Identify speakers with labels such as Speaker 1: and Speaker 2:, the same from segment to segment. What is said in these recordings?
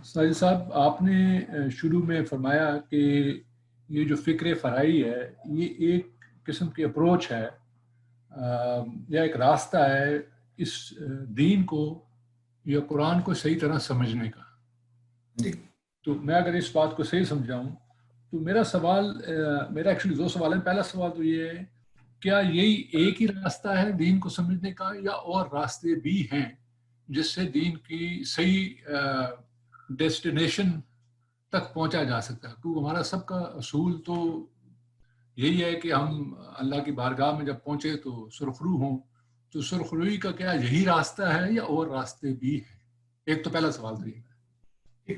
Speaker 1: साजिद साहब, आपने शुरू में फरमाया कि ये जो फ़िक्र फ़राई है, ये एक किस्म की अप्रोच है या एक रास्ता है इस दीन को या कुरान को सही तरह समझने का।
Speaker 2: जी।
Speaker 1: तो मैं अगर इस बात को सही समझाऊँ, तो मेरा एक्चुअली 2 सवाल हैं। पहला सवाल तो ये है, क्या यही एक ही रास्ता है दीन को समझने का या और रास्ते भी हैं, जिससे दीन की सही डेस्टिनेशन तक पहुंचा जा सकता है? क्योंकि हमारा सबका असूल तो यही है कि हम अल्लाह की बारगाह में जब पहुंचे तो सुरखरू हों। तो सुरखरुई का क्या यही रास्ता है या और रास्ते भी हैं? एक तो पहला सवाल तो ये है।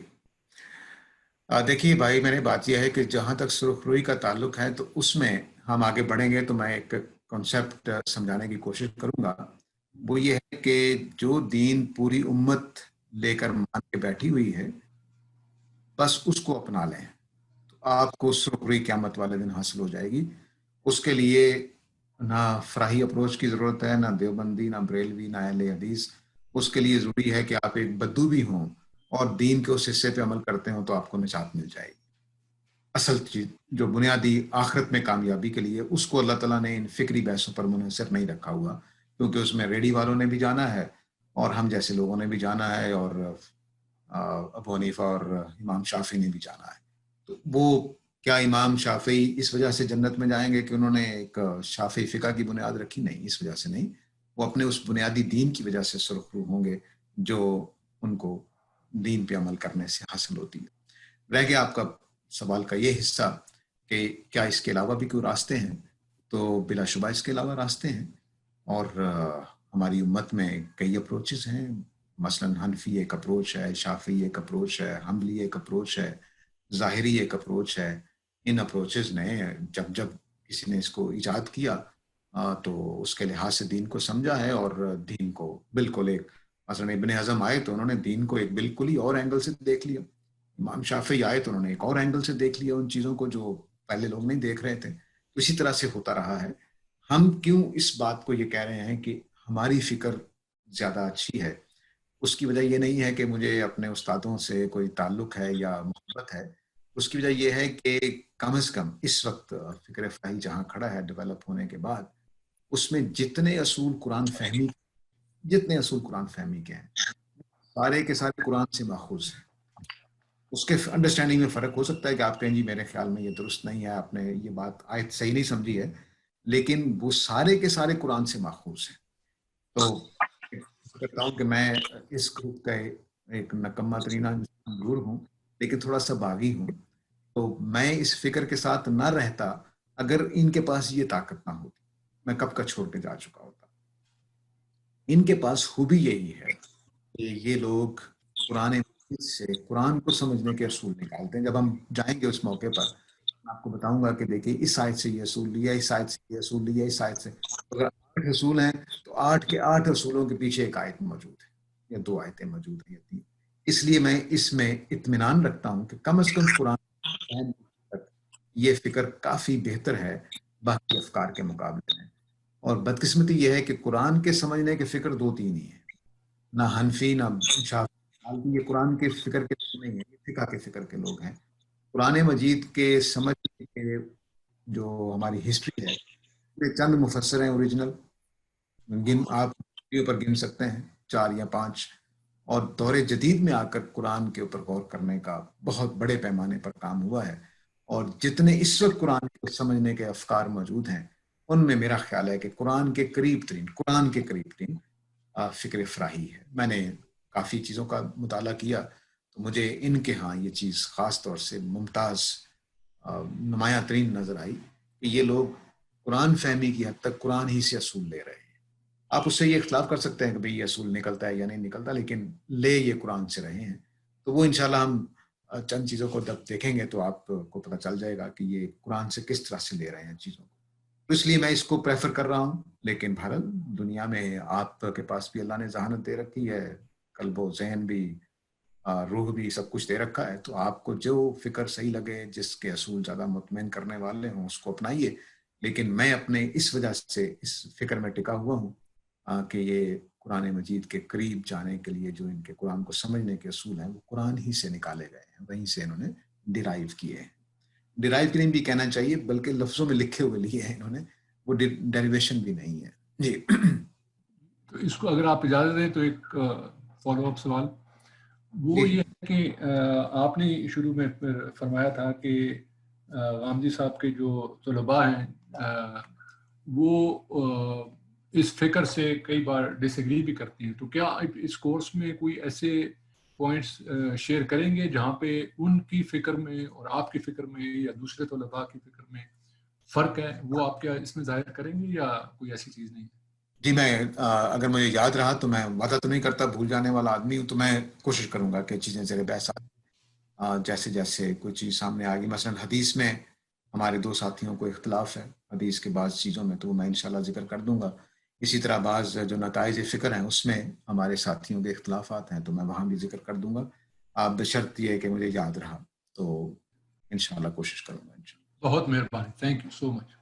Speaker 2: देखिए भाई, मेरी बात यह है कि जहाँ तक सुरखरुई का ताल्लुक है तो उसमें हम आगे बढ़ेंगे तो मैं एक कॉन्सेप्ट समझाने की कोशिश करूंगा। वो ये है कि जो दीन पूरी उम्मत लेकर मान के बैठी हुई है, बस उसको अपना लें तो आपको सुरखरुई क़यामत वाले दिन हासिल हो जाएगी। उसके लिए ना फराही अप्रोच की ज़रूरत है, ना देवबंदी, ना बरेलवी, ना अहले हदीस। उसके लिए ज़रूरी है कि आप एक बद्दू भी हों और दीन के उस हिस्से पे अमल करते हो तो आपको निजात मिल जाएगी। असल चीज़ जो बुनियादी आखिरत में कामयाबी के लिए, उसको अल्लाह ताला ने इन फ़िक्री बहसों पर मुनहसर नहीं रखा हुआ, क्योंकि उसमें रेडी वालों ने भी जाना है और हम जैसे लोगों ने भी जाना है और अबू हनीफा और इमाम शाफी ने भी जाना है। तो वो क्या इमाम शाफी इस वजह से जन्नत में जाएंगे कि उन्होंने एक शाफी फ़िक़्ह की बुनियाद रखी? नहीं, इस वजह से नहीं। वो अपने उस बुनियादी दीन की वजह से सुरखरू होंगे जो उनको दीन पे अमल करने से हासिल होती है। रह गया आपका सवाल का ये हिस्सा कि क्या इसके अलावा भी कोई रास्ते हैं? तो बिलाशुबा इसके अलावा रास्ते हैं और हमारी उम्मत में कई अप्रोचेस हैं। मसलन हनफी एक अप्रोच है, शाफी एक अप्रोच है, हम्बली एक अप्रोच है, ज़ाहिरी एक अप्रोच है। इन अप्रोचेस ने जब जब किसी ने इसको ईजाद किया तो उसके लिहाज से दीन को समझा है और दीन को बिल्कुल एक मसलन इब्न हज़म आए तो उन्होंने दीन को एक बिल्कुल ही और एंगल से देख लिया। इमाम शाफी आए तो उन्होंने एक और एंगल से देख लिया उन चीज़ों को जो पहले लोग नहीं देख रहे थे। तो इसी तरह से होता रहा है। हम क्यों इस बात को ये कह रहे हैं कि हमारी फ़िक्र ज़्यादा अच्छी है? उसकी वजह ये नहीं है कि मुझे अपने उस्तादों से कोई ताल्लुक है या मोहब्बत है। उसकी वजह ये है कि कम से कम इस वक़्त फ़िक्र फ़राही जहाँ खड़ा है डेवलप होने के बाद, उसमें जितने असूल कुरान फ़हमी के हैं, सारे के सारे कुरान से माख़ूज़ हैं। उसके अंडरस्टैंडिंग में फ़र्क हो सकता है कि आप कहें जी मेरे ख़्याल में ये दुरुस्त नहीं है, आपने ये बात आयत सही नहीं समझी है, लेकिन वो सारे के सारे कुरान से माख़ूज़ हैं। तो करता हूँ कि मैं इस ग्रुप का एक नकम्मा तरीना इंसान ज़रूर हूँ, लेकिन थोड़ा-सा बागी हूँ। तो मैं इस फ़िक्र के साथ ना रहता अगर इनके पास ये ताकत ना होती, मैं कब का छोड़ के जा चुका होता। इनके पास खूबी यही है कि ये लोग पुराने से कुरान को समझने के असूल निकालते हैं। जब हम जाएँगे उस मौके पर, मैं आपको बताऊँगा कि देखिए इस आयत से ये असूल लिया, इस आयत से ये असूल लिया, इस आयत से। अगर 8 असूल हैं, तो 8 के 8 असूलों के पीछे 1 आयत मौजूद है या 2 आयतें मौजूद हैं या 3। इसलिए मैं इसमें इत्मीनान रखता हूँ कि कम से कम कुरान तक ये फ़िक्र काफ़ी बेहतर है बाकी अफ़कार के मुकाबले में। और बदकिस्मती ये है कि कुरान के समझने की फ़िक्र 2-3 ही है। ना हनफी, ना शाफ़ी, हालाँकि ये कुरान के फ़िक्र के लोग नहीं हैं, ये फ़िक़्ह के फ़िक्र के लोग हैं। कुरान मजीद के समझने के जो हमारी हिस्ट्री है, ये चंद मुफ़स्सिर हैं ओरिजिनल, आप उँगलियों पर गिन सकते हैं 4 या 5 और दौरे जदीद में आकर कुरान के ऊपर गौर करने का बहुत बड़े पैमाने पर काम हुआ है। और जितने इस वक़्त कुरान को समझने के अफ़कार मौजूद हैं, उनमें मेरा ख़्याल है कि कुरान के करीब तरीन फ़िक्र फ़राही है। मैंने काफ़ी चीज़ों का मुताला किया, तो मुझे इनके यहाँ ये चीज़ ख़ास तौर से मुमताज़ नुमायाँ तरीन नज़र आई कि ये लोग कुरान फ़हमी की हद तक कुरान ही से असूल ले रहे हैं। आप उससे ये इख्तिलाफ़ कर सकते हैं कि भई ये असूल निकलता है या नहीं निकलता, लेकिन ले ये कुरान से रहे हैं। तो वो इंशाअल्लाह हम चंद चीज़ों को जब देखेंगे तो आपको पता चल जाएगा कि ये कुरान से किस तरह से ले रहे हैं चीज़ों को। तो इसलिए मैं इसको प्रेफ़र कर रहा हूँ, लेकिन बहरहाल दुनिया में आपके पास भी अल्लाह ने ज़हानत दे रखी है, क़ल्ब-ओ ज़हन भी, रूह भी, सब कुछ दे रखा है। तो आपको जो फ़िक्र सही लगे, जिसके असूल ज़्यादा मुतमईन करने वाले हों, उसको अपनाइए। लेकिन मैं अपने इस वजह से इस फ़िक्र में टिका हुआ हूँ कि ये कुरान मजीद के करीब जाने के लिए जो इनके कुरान को समझने के असूल हैं वो कुरान ही से निकाले गए हैं, वहीं से इन्होंने डिराइव किए हैं। डिराइव भी नहीं भी कहना चाहिए, बल्कि लफ्जों में लिखे हुए लिए हैं इन्होंने, वो डेरिवेशन भी नहीं है जी।
Speaker 1: तो इसको अगर आप इजाज़त दें तो एक फॉलो अप सवाल वो ये है कि आपने शुरू में फरमाया था कि गामदी साहब के जो तलबा हैं वो इस फिक्र से कई बार डिसएग्री भी करती हैं, तो क्या इस कोर्स में कोई ऐसे पॉइंट्स शेयर करेंगे जहाँ पे उनकी फिक्र में और आपकी फिक्र में या दूसरे तलबा की फिक्र में फ़र्क है, वो आप क्या इसमें जाहिर करेंगे या कोई ऐसी चीज़ नहीं है?
Speaker 2: जी, मैं अगर मुझे याद रहा तो मैं वादा तो नहीं करता, भूल जाने वाला आदमी हूँ, तो मैं कोशिश करूंगा कि चीज़ें ज़रा बहस जैसे जैसे कोई चीज़ सामने आ गई, मसलन हदीस में हमारे दो साथियों को इख्तलाफ है हदीस के बाद चीज़ों में, तो मैं इंशाल्लाह जिक्र कर दूंगा। इसी तरह बाज़ जो नताइज फ़िक्र हैं उसमें हमारे साथियों के इख्तलाफात हैं, तो मैं वहाँ भी जिक्र कर दूंगा। आप बशर्त ये है कि मुझे याद रहा, तो इंशाल्लाह कोशिश करूंगा।
Speaker 1: बहुत मेहरबानी, थैंक यू सो मच।